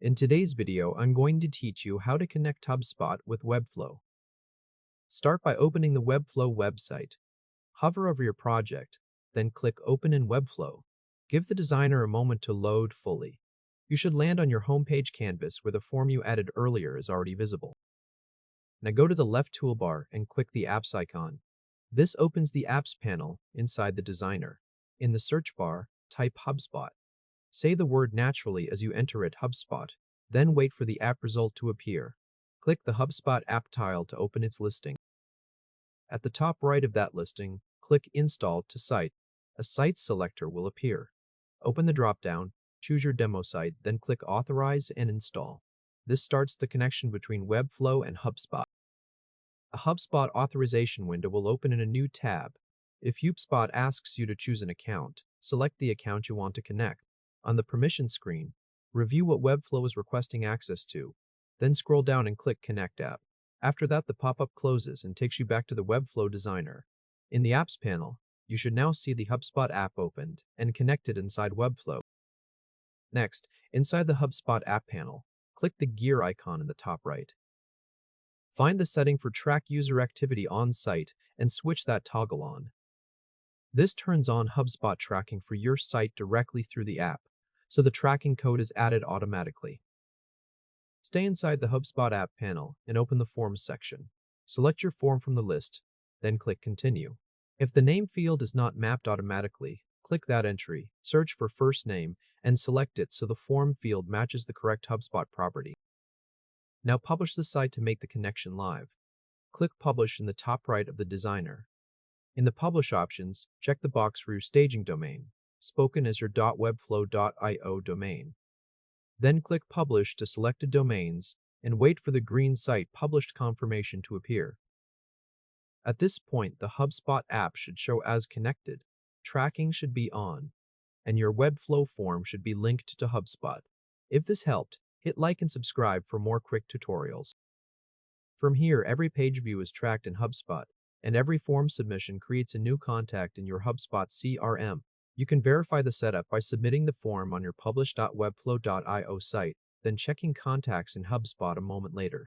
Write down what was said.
In today's video, I'm going to teach you how to connect HubSpot with Webflow. Start by opening the Webflow website. Hover over your project, then click Open in Webflow. Give the designer a moment to load fully. You should land on your homepage canvas where the form you added earlier is already visible. Now go to the left toolbar and click the Apps icon. This opens the Apps panel inside the designer. In the search bar, type HubSpot. Say the word naturally as you enter it HubSpot, then wait for the app result to appear. Click the HubSpot app tile to open its listing. At the top right of that listing, click Install to Site. A site selector will appear. Open the drop-down, choose your demo site, then click Authorize and Install. This starts the connection between Webflow and HubSpot. A HubSpot authorization window will open in a new tab. If HubSpot asks you to choose an account, select the account you want to connect. On the permission screen, review what Webflow is requesting access to, then scroll down and click Connect App. After that, the pop-up closes and takes you back to the Webflow Designer. In the Apps panel, you should now see the HubSpot app opened and connected inside Webflow. Next, inside the HubSpot app panel, click the gear icon in the top right. Find the setting for Track User Activity on site and switch that toggle on. This turns on HubSpot tracking for your site directly through the app, so the tracking code is added automatically. Stay inside the HubSpot app panel and open the Forms section. Select your form from the list, then click Continue. If the name field is not mapped automatically, click that entry, search for first name, and select it so the form field matches the correct HubSpot property. Now publish the site to make the connection live. Click Publish in the top right of the designer. In the Publish options, check the box for your staging domain, spoken as your .webflow.io domain. Then click Publish to selected domains and wait for the green site published confirmation to appear. At this point, the HubSpot app should show as connected, tracking should be on, and your Webflow form should be linked to HubSpot. If this helped, hit like and subscribe for more quick tutorials. From here, every page view is tracked in HubSpot, and every form submission creates a new contact in your HubSpot CRM. You can verify the setup by submitting the form on your publish.webflow.io site, then checking contacts in HubSpot a moment later.